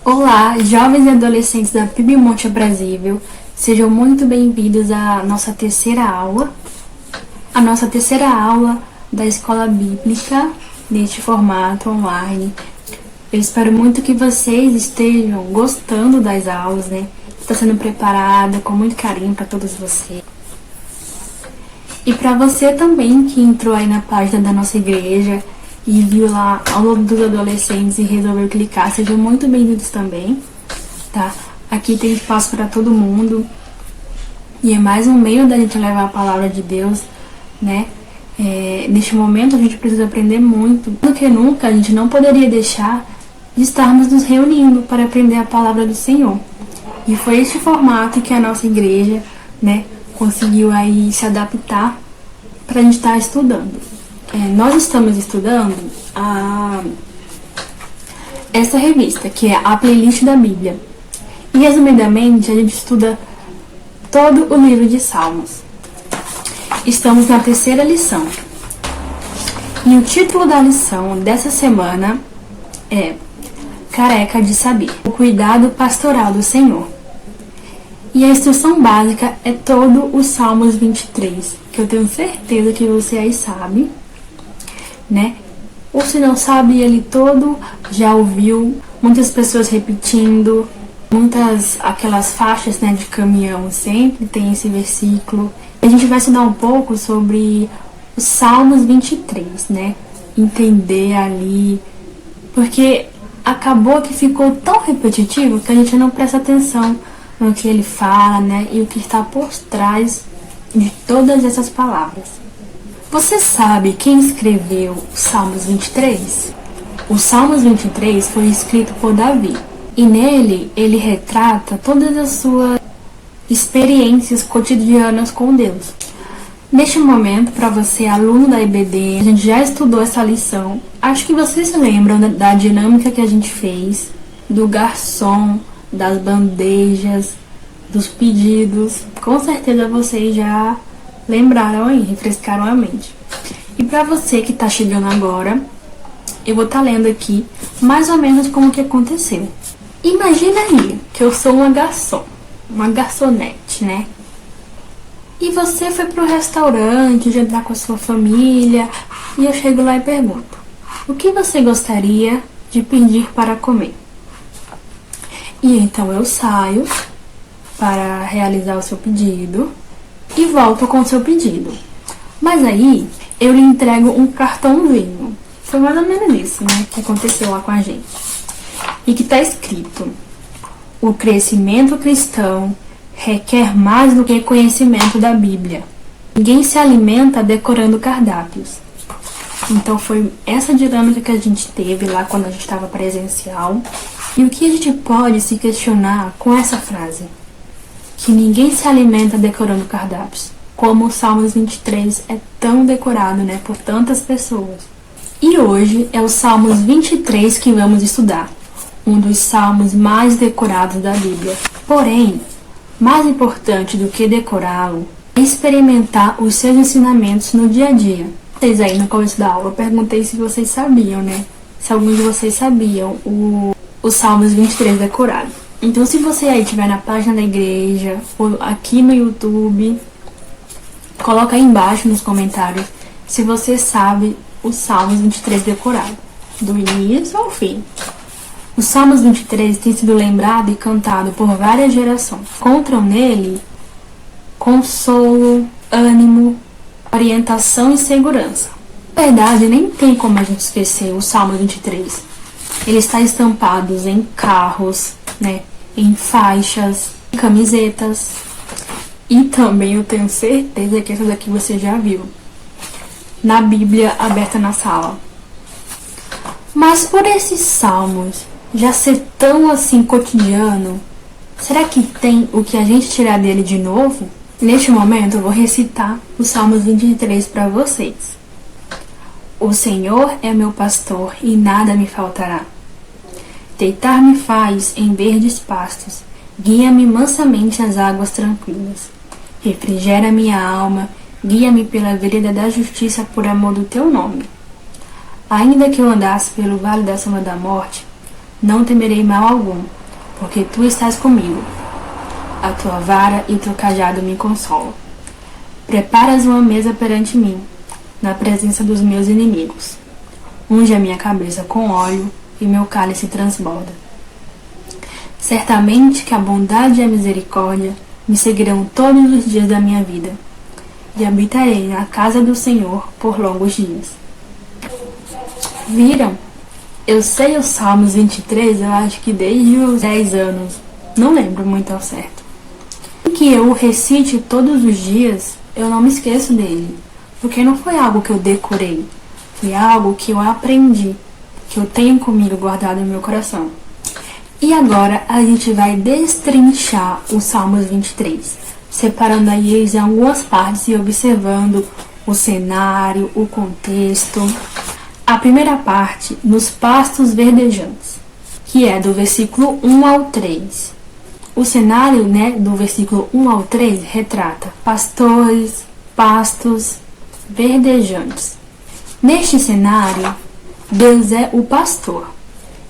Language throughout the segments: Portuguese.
Olá, jovens e adolescentes da PIB Monte Aprazível, sejam muito bem-vindos à nossa terceira aula da Escola Bíblica, neste formato online. Eu espero muito que vocês estejam gostando das aulas, né? Está sendo preparada com muito carinho para todos vocês. E para você também que entrou aí na página da nossa igreja e viu lá a aula dos adolescentes e resolveu clicar, sejam muito bem-vindos também, tá? Aqui tem espaço para todo mundo e é mais um meio da gente levar a palavra de Deus, né? Neste momento a gente precisa aprender muito. Do que nunca, a gente não poderia deixar de estarmos nos reunindo para aprender a palavra do Senhor. E foi este formato que a nossa igreja, né, conseguiu aí se adaptar para a gente estar estudando. Nós estamos estudando essa revista, que é a Playlist da Bíblia. E, resumidamente, a gente estuda todo o livro de Salmos. Estamos na terceira lição. E o título da lição dessa semana é Careca de Saber, o cuidado pastoral do Senhor. E a instrução básica é todo o Salmos 23, que eu tenho certeza que você aí sabe, né? Ou se não sabe ele todo, já ouviu muitas pessoas repetindo, aquelas faixas, né, de caminhão sempre tem esse versículo. A gente vai estudar um pouco sobre os Salmos 23, né? Entender ali, porque acabou que ficou tão repetitivo que a gente não presta atenção no que ele fala, né? E o que está por trás de todas essas palavras. Você sabe quem escreveu os Salmos 23? O Salmos 23 foi escrito por Davi. E nele, ele retrata todas as suas experiências cotidianas com Deus. Neste momento, para você, aluno da IBD, a gente já estudou essa lição. Acho que vocês se lembram da dinâmica que a gente fez, do garçom, das bandejas, dos pedidos. Com certeza vocês já lembraram aí, refrescaram a mente. E para você que está chegando agora, eu vou estar lendo aqui mais ou menos como que aconteceu. Imagina aí que eu sou uma garçonete, né? E você foi pro restaurante jantar com a sua família e eu chego lá e pergunto: o que você gostaria de pedir para comer? E então eu saio para realizar o seu pedido e volto com o seu pedido. Mas aí eu lhe entrego um cartãozinho. Foi mais ou menos isso, né, que aconteceu lá com a gente. E que está escrito: o crescimento cristão requer mais do que conhecimento da Bíblia. Ninguém se alimenta decorando cardápios. Então foi essa dinâmica que a gente teve lá quando a gente estava presencial. E o que a gente pode se questionar com essa frase? Que ninguém se alimenta decorando cardápios. Como o Salmos 23 é tão decorado, né, por tantas pessoas. E hoje é o Salmos 23 que vamos estudar. Um dos salmos mais decorados da Bíblia. Porém, mais importante do que decorá-lo é experimentar os seus ensinamentos no dia a dia. Vocês aí no começo da aula eu perguntei se vocês sabiam, né? Se alguns de vocês sabiam o Salmos 23 decorado. Então, se você aí estiver na página da igreja ou aqui no YouTube, coloca aí embaixo nos comentários se você sabe o Salmos 23 decorado, do início ao fim. O Salmos 23 tem sido lembrado e cantado por várias gerações. Encontram nele consolo, ânimo, orientação e segurança. Na verdade, nem tem como a gente esquecer o Salmo 23. Ele está estampado em carros, né, em faixas, em camisetas. E também eu tenho certeza que essa daqui você já viu na Bíblia aberta na sala. Mas por esses salmos já ser tão assim cotidiano, será que tem o que a gente tirar dele de novo? Neste momento eu vou recitar o Salmos 23 para vocês. O Senhor é meu pastor e nada me faltará. Deitar-me faz em verdes pastos, guia-me mansamente às águas tranquilas. Refrigera minha alma, guia-me pela vereda da justiça por amor do teu nome. Ainda que eu andasse pelo vale da sombra da morte, não temerei mal algum, porque tu estás comigo. A tua vara e o teu cajado me consolam. Preparas uma mesa perante mim, na presença dos meus inimigos. Unge a minha cabeça com óleo e meu cálice transborda. Certamente que a bondade e a misericórdia me seguirão todos os dias da minha vida, e habitarei na casa do Senhor por longos dias. Viram? Eu sei os Salmos 23, eu acho que desde os 10 anos, não lembro muito ao certo. Que eu o recite todos os dias, eu não me esqueço dele, porque não foi algo que eu decorei, foi algo que eu aprendi, que eu tenho comigo guardado no meu coração. E agora a gente vai destrinchar os Salmos 23, separando aí eles em algumas partes e observando o cenário, o contexto. A primeira parte, nos pastos verdejantes, que é do versículo 1 ao 3. O cenário, do versículo 1 ao 3 retrata pastores, pastos verdejantes. Neste cenário, Deus é o pastor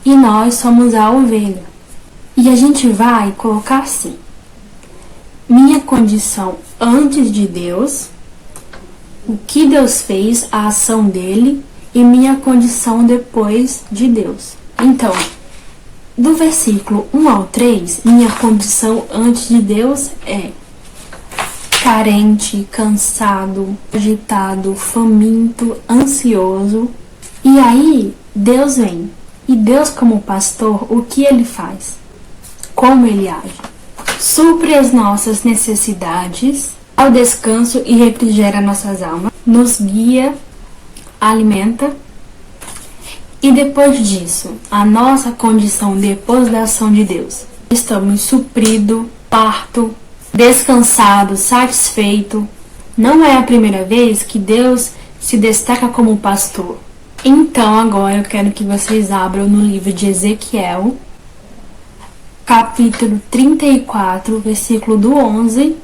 e nós somos a ovelha. E a gente vai colocar assim: minha condição antes de Deus, o que Deus fez, a ação dele, e minha condição depois de Deus. Então, do versículo 1 ao 3, minha condição antes de Deus é carente, cansado, agitado, faminto, ansioso. E aí, Deus vem. E Deus, como pastor, o que ele faz? Como ele age? Supre as nossas necessidades ao descanso e refrigera nossas almas, nos guia, alimenta. E depois disso, a nossa condição depois da ação de Deus. Estamos suprido, parto, descansado, satisfeito. Não é a primeira vez que Deus se destaca como pastor. Então agora eu quero que vocês abram no livro de Ezequiel, capítulo 34, versículo do 11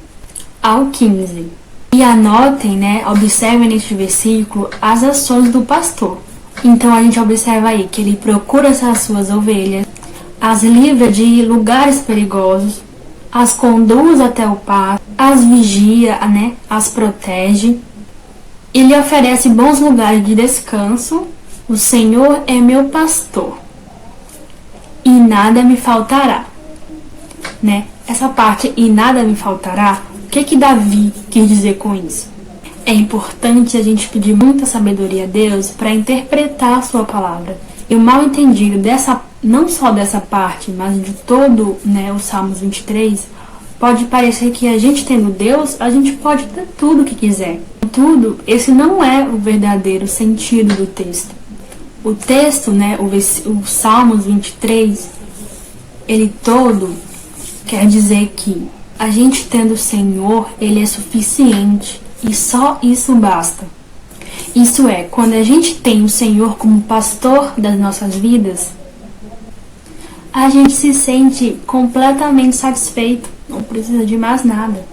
ao 15. E anotem, observem neste versículo as ações do pastor. Então a gente observa aí que ele procura as suas ovelhas, as livra de lugares perigosos, as conduz até o pasto, as vigia, as protege. Ele oferece bons lugares de descanso. O Senhor é meu pastor e nada me faltará. Essa parte, e nada me faltará, o que Davi quis dizer com isso? É importante a gente pedir muita sabedoria a Deus para interpretar a sua palavra. E o mal entendido não só dessa parte, mas de todo o Salmos 23, pode parecer que a gente tendo Deus, a gente pode ter tudo o que quiser. Tudo, esse não é o verdadeiro sentido do texto. O texto, o Salmos 23, ele todo quer dizer que a gente tendo o Senhor, ele é suficiente. E só isso basta. Isso é, quando a gente tem o Senhor como pastor das nossas vidas, a gente se sente completamente satisfeito, não precisa de mais nada.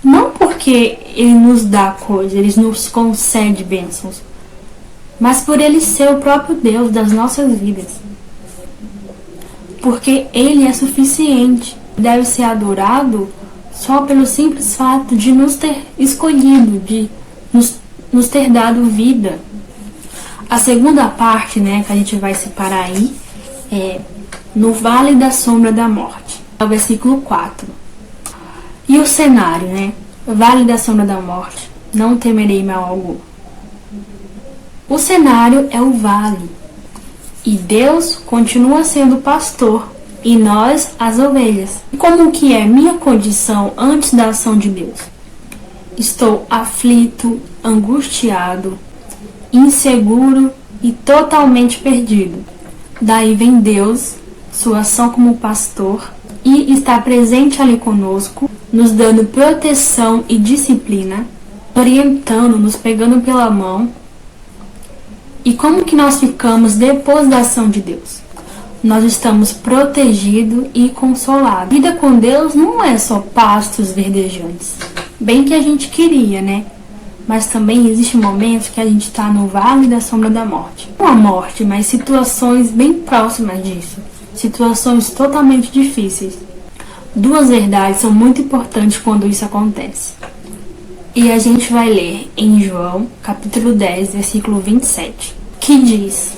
Não porque ele nos dá coisas, ele nos concede bênçãos, mas por ele ser o próprio Deus das nossas vidas. Porque ele é suficiente, deve ser adorado só pelo simples fato de nos ter escolhido, de nos ter dado vida. A segunda parte, que a gente vai separar aí, é no Vale da Sombra da Morte, é o versículo 4. E o cenário, Vale da Sombra da Morte, não temerei mal algum. O cenário é o vale, e Deus continua sendo pastor, e nós as ovelhas. Como que é minha condição antes da ação de Deus? Estou aflito, angustiado, inseguro e totalmente perdido. Daí vem Deus, sua ação como pastor, e está presente ali conosco, nos dando proteção e disciplina, orientando, nos pegando pela mão. E como que nós ficamos depois da ação de Deus? Nós estamos protegidos e consolados. A vida com Deus não é só pastos verdejantes. Bem que a gente queria, Mas também existem momentos que a gente está no vale da sombra da morte. Não a morte, mas situações bem próximas disso. situações totalmente difíceis. Duas verdades são muito importantes quando isso acontece. E a gente vai ler em João, capítulo 10, versículo 27, que diz: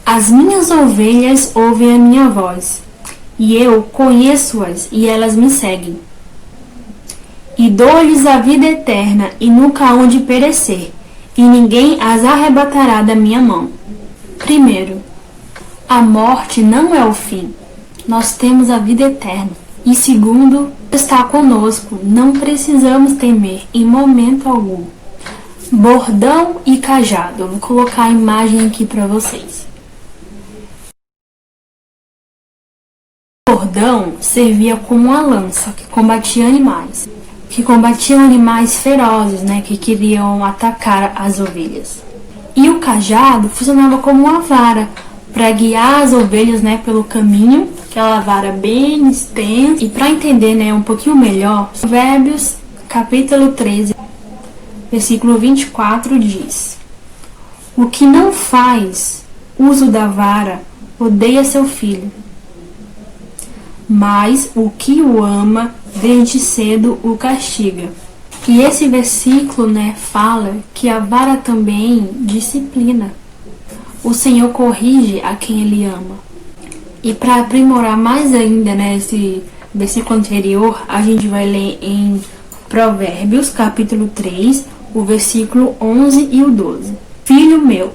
As minhas ovelhas ouvem a minha voz, e eu conheço-as, e elas me seguem. E dou-lhes a vida eterna, e nunca hão de perecer, e ninguém as arrebatará da minha mão. Primeiro, a morte não é o fim. Nós temos a vida eterna. E segundo, está conosco. Não precisamos temer em momento algum. Bordão e cajado. Vou colocar a imagem aqui para vocês. O bordão servia como uma lança que combatia animais. Que combatiam animais ferozes, né, que queriam atacar as ovelhas. E o cajado funcionava como uma vara para guiar as ovelhas, né, pelo caminho, aquela vara bem extensa. E para entender, né, um pouquinho melhor, Provérbios capítulo 13, versículo 24 diz: O que não faz uso da vara odeia seu filho, mas o que o ama desde cedo o castiga. E esse versículo, né, fala que a vara também disciplina. O Senhor corrige a quem Ele ama. E para aprimorar mais ainda, né, esse versículo anterior, a gente vai ler em Provérbios, capítulo 3, o versículo 11 e o 12. Filho meu,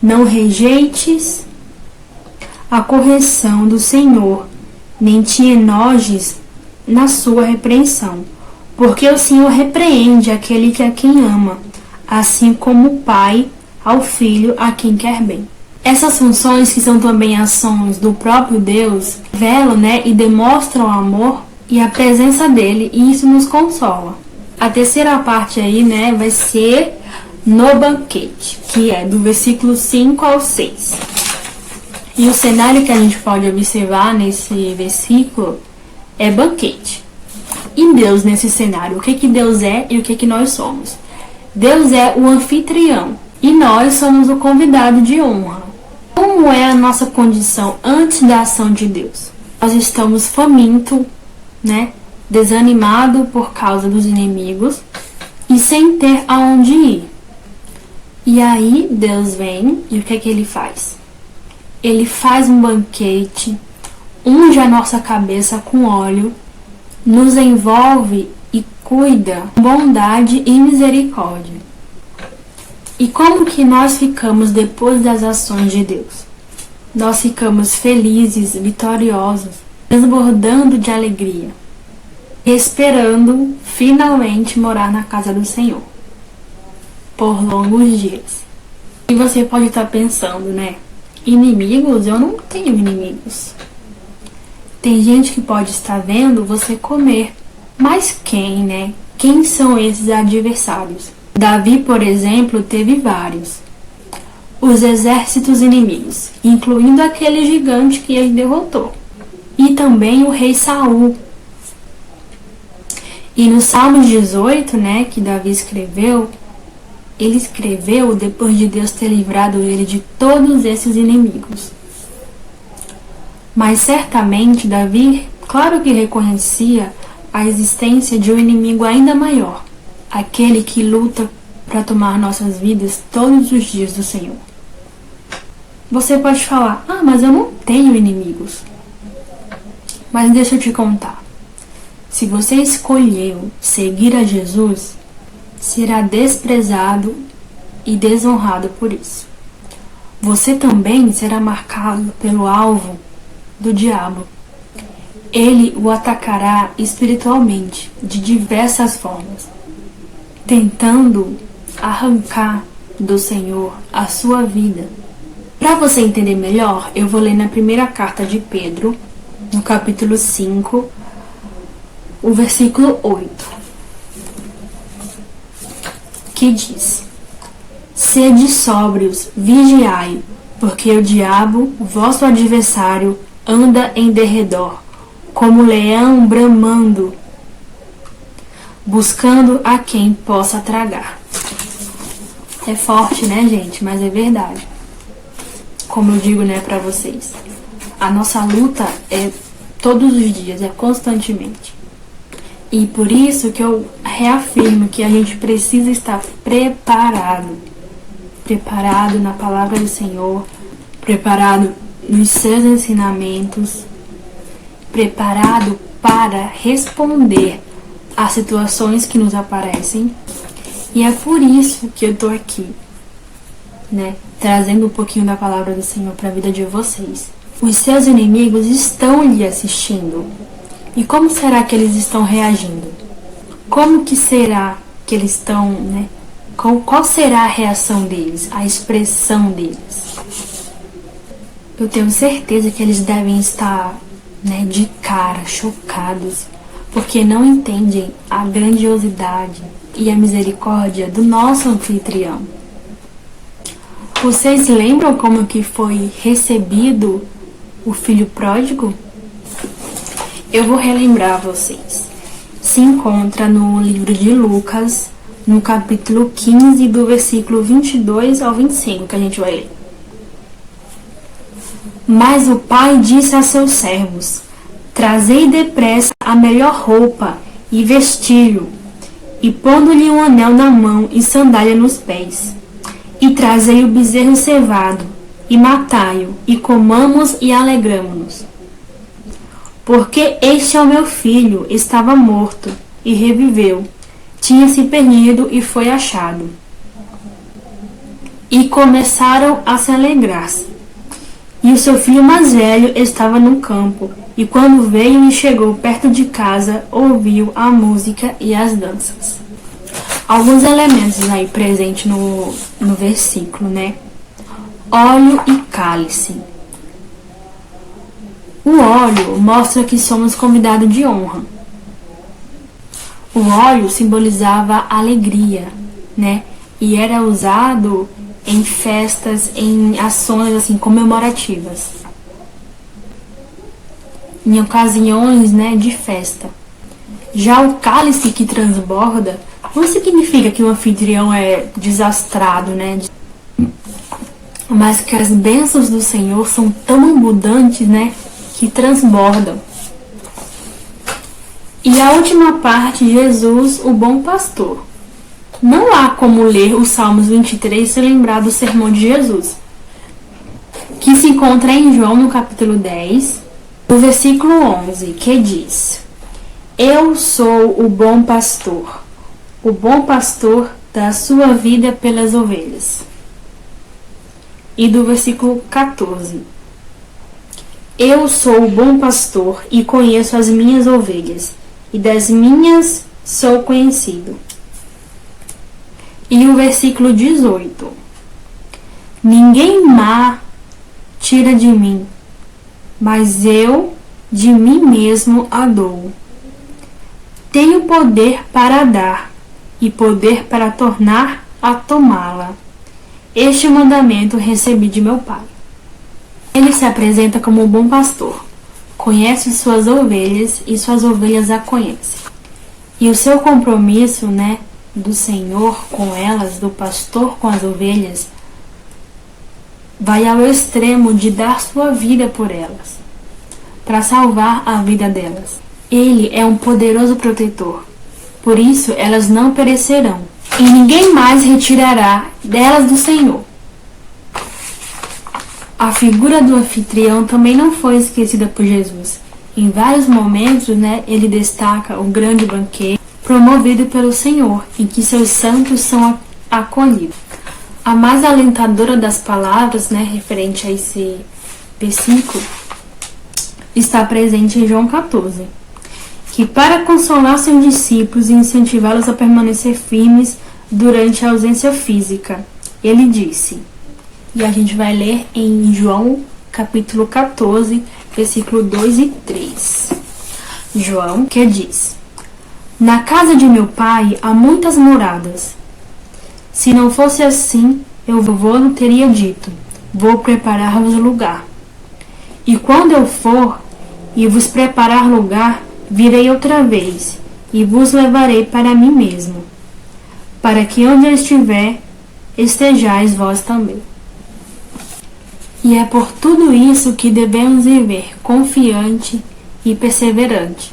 não rejeites a correção do Senhor, nem te enojes na sua repreensão, porque o Senhor repreende aquele que a quem ama, assim como o pai ao filho a quem quer bem. Essas funções, que são também ações do próprio Deus, revelam, né, e demonstram o amor e a presença dele, e isso nos consola. A terceira parte aí, né, vai ser no banquete, que é do versículo 5 ao 6. E o cenário que a gente pode observar nesse versículo é banquete. E Deus nesse cenário, o que Deus é e o que nós somos? Deus é o anfitrião e nós somos o convidado de honra. Como é a nossa condição antes da ação de Deus? Nós estamos famintos, né, desanimado por causa dos inimigos e sem ter aonde ir. E aí Deus vem e o que Ele faz? Ele faz um banquete, unge a nossa cabeça com óleo, nos envolve e cuida com bondade e misericórdia. E como que nós ficamos depois das ações de Deus? Nós ficamos felizes, vitoriosos, transbordando de alegria, esperando finalmente morar na casa do Senhor por longos dias. E você pode estar pensando, né? Inimigos? Eu não tenho inimigos. Tem gente que pode estar vendo você comer. Mas quem, né? Quem são esses adversários? Davi, por exemplo, teve vários. Os exércitos inimigos, incluindo aquele gigante que ele derrotou. E também o rei Saul. E no Salmo 18, né, que Davi escreveu, ele escreveu depois de Deus ter livrado ele de todos esses inimigos. Mas certamente Davi, claro que reconhecia a existência de um inimigo ainda maior, aquele que luta para tomar nossas vidas todos os dias do Senhor. Você pode falar: ah, mas eu não tenho inimigos. Mas deixa eu te contar. Se você escolheu seguir a Jesus, será desprezado e desonrado por isso. Você também será marcado pelo alvo do diabo. Ele o atacará espiritualmente de diversas formas, tentando arrancar do Senhor a sua vida. Para você entender melhor, eu vou ler na primeira carta de Pedro, no capítulo 5, o versículo 8, que diz: Sede sóbrios, vigiai, porque o diabo, vosso adversário, anda em derredor, como leão bramando, buscando a quem possa tragar. É forte, né, gente? Mas é verdade. Como eu digo, né, para vocês. A nossa luta é todos os dias, é constantemente. E por isso que eu reafirmo que a gente precisa estar preparado. Preparado na palavra do Senhor, preparado nos seus ensinamentos, preparado para responder às situações que nos aparecem. E é por isso que eu tô aqui, né, trazendo um pouquinho da palavra do Senhor para a vida de vocês. Os seus inimigos estão lhe assistindo. E como será que eles estão reagindo? Como que será que eles estão, né? Qual será a reação deles, a expressão deles? Eu tenho certeza que eles devem estar, né, de cara, chocados, porque não entendem a grandiosidade e a misericórdia do nosso anfitrião. Vocês lembram como que foi recebido o filho pródigo? Eu vou relembrar vocês. Se encontra no livro de Lucas, no capítulo 15, do versículo 22 ao 25, que a gente vai ler. Mas o pai disse a seus servos: trazei depressa a melhor roupa e vestiu-o, e pondo-lhe um anel na mão e sandália nos pés. E trazei o bezerro cevado, e matai-o, e comamos e alegramo-nos. Porque este é o meu filho, estava morto, e reviveu, tinha se perdido e foi achado. E começaram a se alegrar-se. E o seu filho mais velho estava no campo, e quando veio e chegou perto de casa, ouviu a música e as danças. Alguns elementos aí presentes no versículo, né? Óleo e cálice. O óleo mostra que somos convidados de honra. O óleo simbolizava alegria, né? E era usado em festas, em ações assim comemorativas, em ocasiões, né, de festa. Já o cálice que transborda não significa que o anfitrião é desastrado, né? Mas que as bênçãos do Senhor são tão abundantes, né, que transbordam. E a última parte, Jesus, o bom pastor. Não há como ler os Salmos 23 e se lembrar do sermão de Jesus, que se encontra em João, no capítulo 10, no versículo 11, que diz: Eu sou o bom pastor dá a sua vida pelas ovelhas. E do versículo 14: Eu sou o bom pastor e conheço as minhas ovelhas, e das minhas sou conhecido. E o versículo 18: Ninguém má tira de mim, mas eu de mim mesmo a dou. Tenho poder para dar e poder para tornar a tomá-la. Este mandamento recebi de meu Pai. Ele se apresenta como um bom pastor, conhece suas ovelhas e suas ovelhas a conhecem. E o seu compromisso, né, do Senhor com elas, do pastor com as ovelhas, vai ao extremo de dar sua vida por elas, para salvar a vida delas. Ele é um poderoso protetor, por isso elas não perecerão, e ninguém mais retirará delas do Senhor. A figura do anfitrião também não foi esquecida por Jesus. Em vários momentos, né, ele destaca o grande banquete promovido pelo Senhor, em que seus santos são acolhidos. A mais alentadora das palavras, né, referente a esse versículo, está presente em João 14, que para consolar seus discípulos e incentivá-los a permanecer firmes durante a ausência física, ele disse, e a gente vai ler em João capítulo 14, versículo 2 e 3. João, que diz: Na casa de meu pai há muitas moradas. Se não fosse assim, eu vou teria dito, vou preparar-vos lugar. E quando eu for e vos preparar lugar, virei outra vez e vos levarei para mim mesmo, para que onde eu estiver, estejais vós também. E é por tudo isso que devemos viver confiante e perseverante,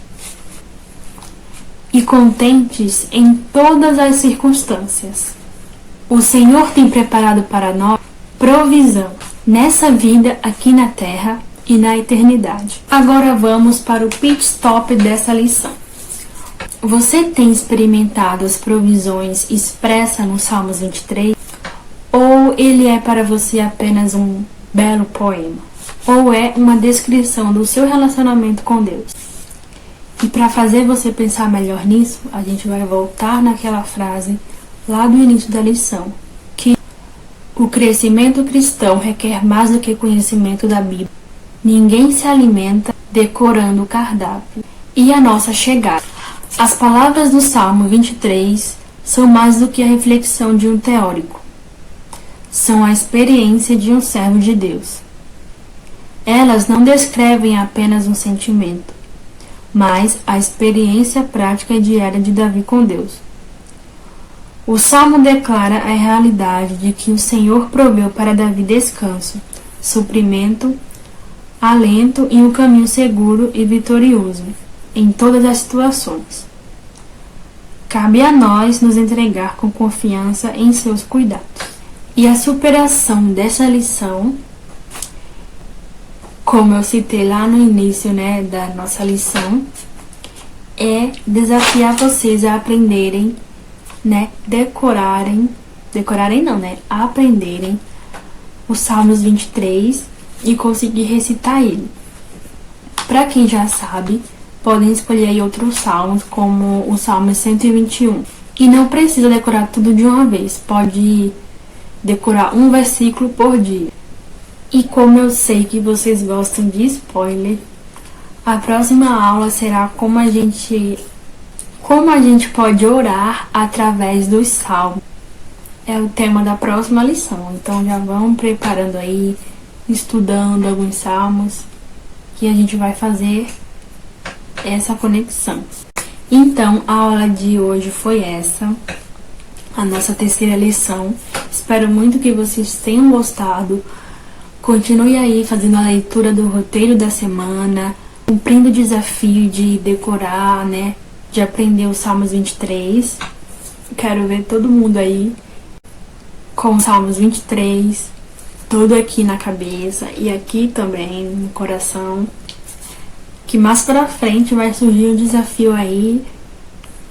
e contentes em todas as circunstâncias. O Senhor tem preparado para nós provisão nessa vida aqui na terra e na eternidade. Agora vamos para o pit stop dessa lição. Você tem experimentado as provisões expressas no Salmos 23? Ou ele é para você apenas um belo poema? Ou é uma descrição do seu relacionamento com Deus? E para fazer você pensar melhor nisso, a gente vai voltar naquela frase lá do início da lição, que o crescimento cristão requer mais do que conhecimento da Bíblia. Ninguém se alimenta decorando o cardápio. E a nossa chegada. As palavras do Salmo 23 são mais do que a reflexão de um teórico. São a experiência de um servo de Deus. Elas não descrevem apenas um sentimento, mas a experiência prática e diária de Davi com Deus. O Salmo declara a realidade de que o Senhor proveu para Davi descanso, suprimento, alento e um caminho seguro e vitorioso em todas as situações. Cabe a nós nos entregar com confiança em seus cuidados. E a superação dessa lição, como eu citei lá no início, da nossa lição, é desafiar vocês a aprenderem, aprenderem os Salmos 23 e conseguir recitar ele. Para quem já sabe, podem escolher aí outros salmos, como o Salmo 121. E não precisa decorar tudo de uma vez, pode decorar um versículo por dia. E como eu sei que vocês gostam de spoiler, a próxima aula será como a gente pode orar através dos salmos. É o tema da próxima lição, então já vão preparando aí, estudando alguns salmos, que a gente vai fazer essa conexão. Então, a aula de hoje foi essa, a nossa terceira lição. Espero muito que vocês tenham gostado. Continue aí fazendo a leitura do roteiro da semana, cumprindo o desafio de decorar, de aprender os Salmos 23. Quero ver todo mundo aí com os Salmos 23, todo aqui na cabeça e aqui também no coração. Que mais pra frente vai surgir um desafio aí.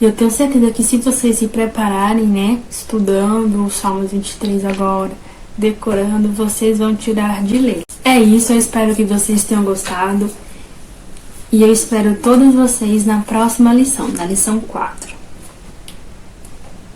E eu tenho certeza que se vocês se prepararem, estudando os Salmos 23 agora, decorando, vocês vão tirar de letra. É isso, eu espero que vocês tenham gostado. E eu espero todos vocês na próxima lição, na lição 4.